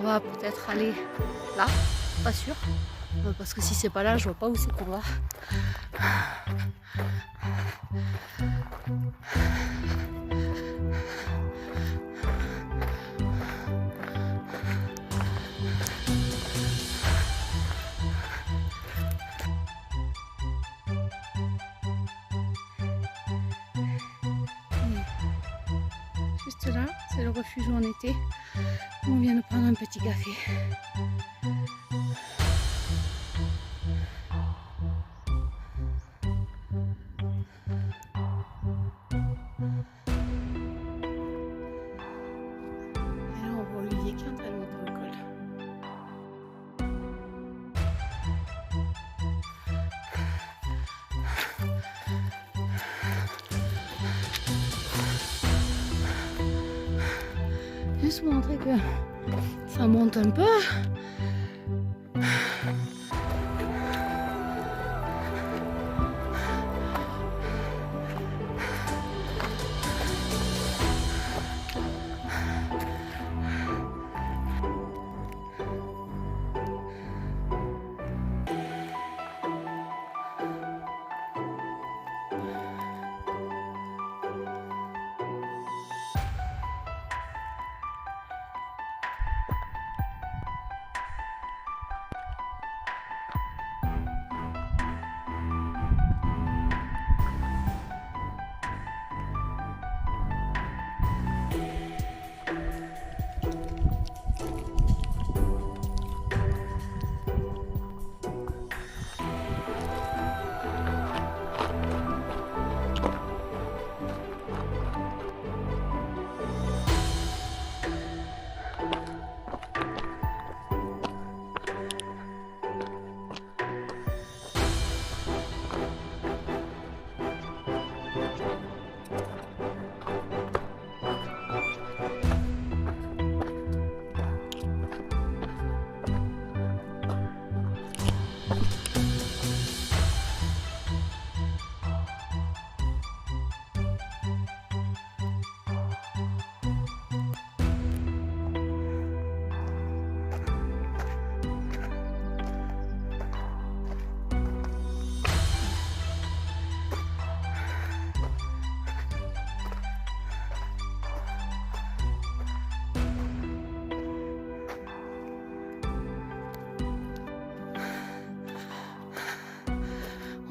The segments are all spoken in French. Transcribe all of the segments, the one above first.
On va peut-être aller là, pas sûr. Parce que si c'est pas là, je vois pas où c'est qu'on va. Juste là, c'est le refuge où on était. On vient de prendre un petit café. Et là, on voit Olivier qui est en train de monter au col. Juste pour montrer que ça monte un peu.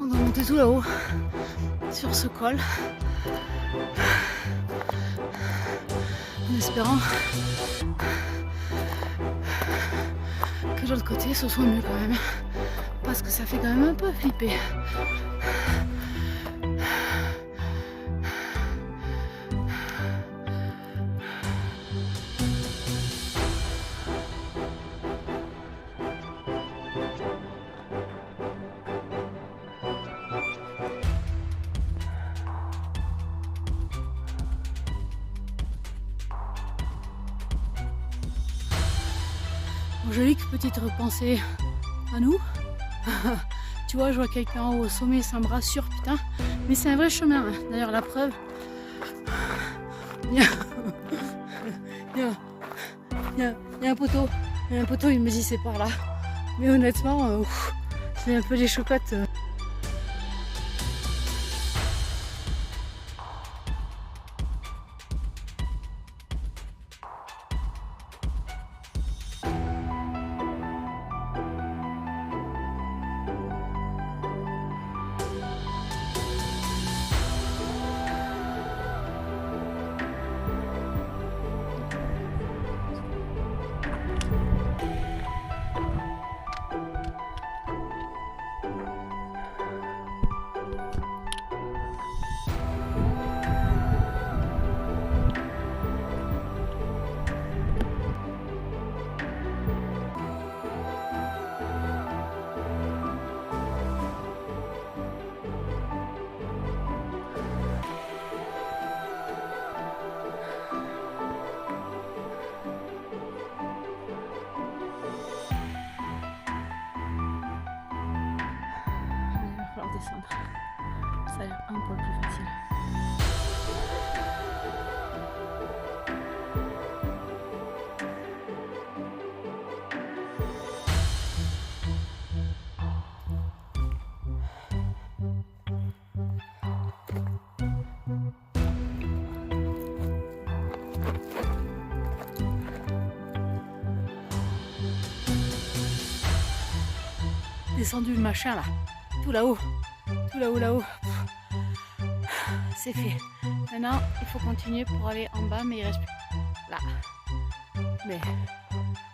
Monter tout là-haut sur ce col en espérant que de l'autre côté ce soit mieux quand même. Parce que ça fait quand même un peu flipper. Angélique, petite repensée à nous. Tu vois, je vois quelqu'un en haut au sommet, ça me rassure, putain. Mais c'est un vrai chemin, hein. D'ailleurs, la preuve. Il y a un poteau. Il y a un poteau, il me dit c'est par là. Mais honnêtement, c'est un peu des chocottes. Descendre. Ça a l'air un peu plus facile. Descendu le machin là, tout là-haut. Tout là-haut. C'est fait. Maintenant, il faut continuer pour aller en bas, mais il reste plus. Là. Mais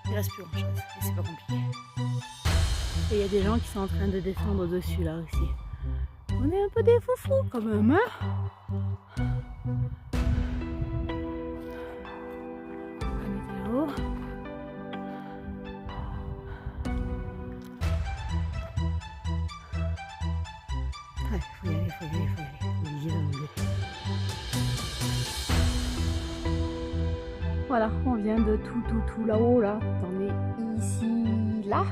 il reste plus grand chose. Et c'est pas compliqué. Et il y a des gens qui sont en train de descendre dessus là aussi. On est un peu des foufous quand même, hein? On est là-haut. Ouais, faut y aller. Olivier va m'engueuler. Voilà, on vient de tout là-haut, là. On est ici, là.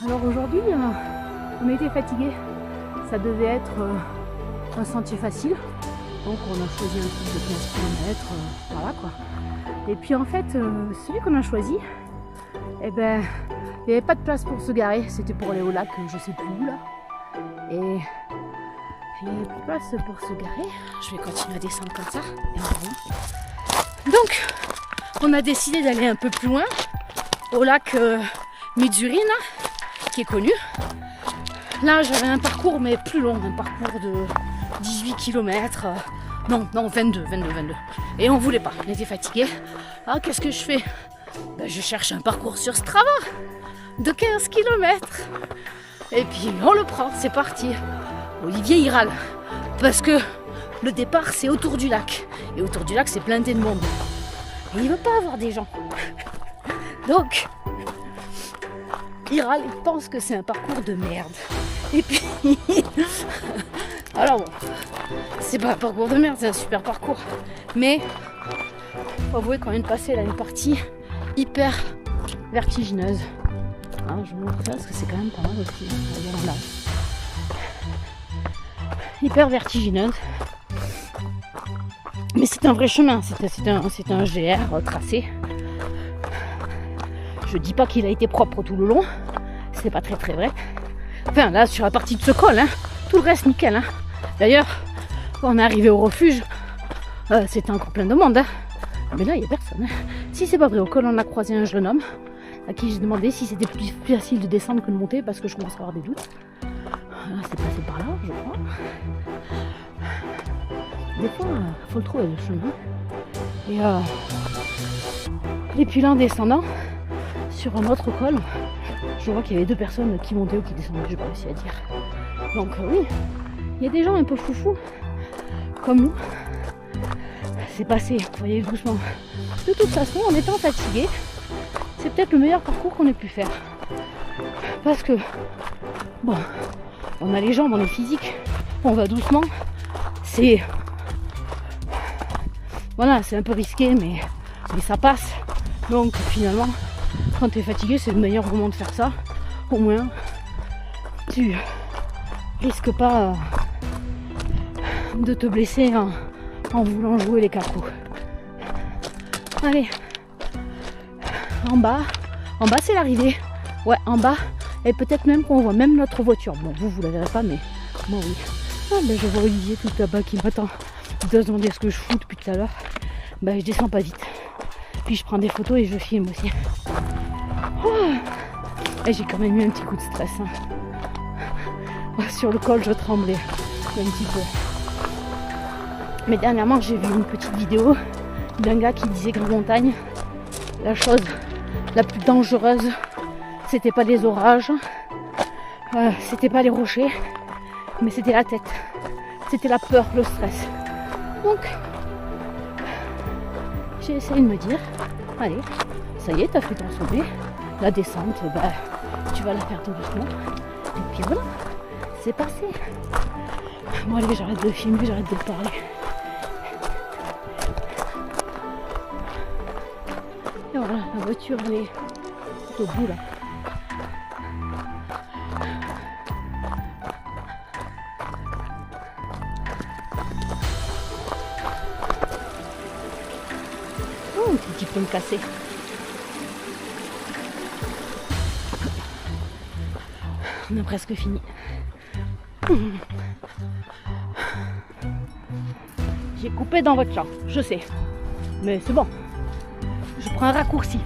Alors aujourd'hui, on était fatigués. Ça devait être un sentier facile. Donc on a choisi un truc de 15 km, voilà quoi. Et puis en fait, celui qu'on a choisi, eh ben, il n'y avait pas de place pour se garer. C'était pour aller au lac, je sais plus où là. Et il n'y avait plus de place pour se garer. Je vais continuer à descendre comme ça. Et on revient. Donc, on a décidé d'aller un peu plus loin, au lac Midzurin, qui est connu. Là, j'avais un parcours, mais plus long, un parcours de 18 km. Non, 22. Et on voulait pas, on était fatigués. Alors, qu'est-ce que je fais? Ben, je cherche un parcours sur Strava de 15 km. Et puis, on le prend, c'est parti. Olivier, il râle. Parce que le départ, c'est autour du lac. Et autour du lac, c'est blindé de monde. Et il veut pas avoir des gens. Donc, il râle, il pense que c'est un parcours de merde. Et puis, alors bon, c'est pas un parcours de merde, c'est un super parcours. Mais, faut avouer qu'on vient de passer là une partie hyper vertigineuse. Hein, je vous montre ça parce que c'est quand même pas mal aussi. Regarde là. Hyper vertigineuse. Mais c'est un vrai chemin, c'est un GR tracé. Je dis pas qu'il a été propre tout le long, c'est pas très vrai. Enfin là sur la partie de ce col, hein, tout le reste nickel. Hein. D'ailleurs, quand on est arrivé au refuge, c'était encore plein de monde. Hein. Mais là il n'y a personne. Hein. Si c'est pas vrai, au col on a croisé un jeune homme à qui j'ai demandé si c'était plus facile de descendre que de monter parce que je commence à avoir des doutes. Là c'est passé par là, je crois. Des fois, il faut le trouver le chemin. Et puis là en descendant, sur un autre col, je vois qu'il y avait 2 personnes qui montaient ou qui descendaient, j'ai pas réussi à dire. Donc oui, il y a des gens un peu foufous, comme nous. C'est passé, vous voyez, doucement. De toute façon, en étant fatigué, c'est peut-être le meilleur parcours qu'on ait pu faire. Parce que, bon, on a les jambes, on est physique, on va doucement. C'est... Voilà, c'est un peu risqué, mais ça passe. Donc finalement, quand tu es fatigué, c'est le meilleur moment de faire ça. Au moins, tu risques pas de te blesser en voulant jouer les 4 coups. Allez, en bas c'est l'arrivée. Ouais, en bas, et peut-être même qu'on voit même notre voiture. Bon, vous la verrez pas, mais moi oui. Ah, ben je vois Olivier tout là-bas qui m'attend. Il doit se demander ce que je fous depuis tout à l'heure. Ben je descends pas vite. Puis je prends des photos et je filme aussi. Oh, et j'ai quand même eu un petit coup de stress. Sur le col, je tremblais un petit peu. Mais dernièrement, j'ai vu une petite vidéo d'un gars qui disait qu'en montagne, la chose la plus dangereuse, c'était pas les orages, c'était pas les rochers, mais c'était la tête. C'était la peur, le stress. Donc, j'ai essayé de me dire, allez, ça y est, t'as fait ton sommet, la descente, bah, tu vas la faire tout doucement. Et puis voilà, c'est passé. Bon allez, j'arrête de filmer, j'arrête de parler. Et voilà, la voiture, elle est tout au bout là. Oh, un petit peu me casser. On a presque fini. J'ai coupé dans votre champ, je sais. Mais c'est bon. Je prends un raccourci.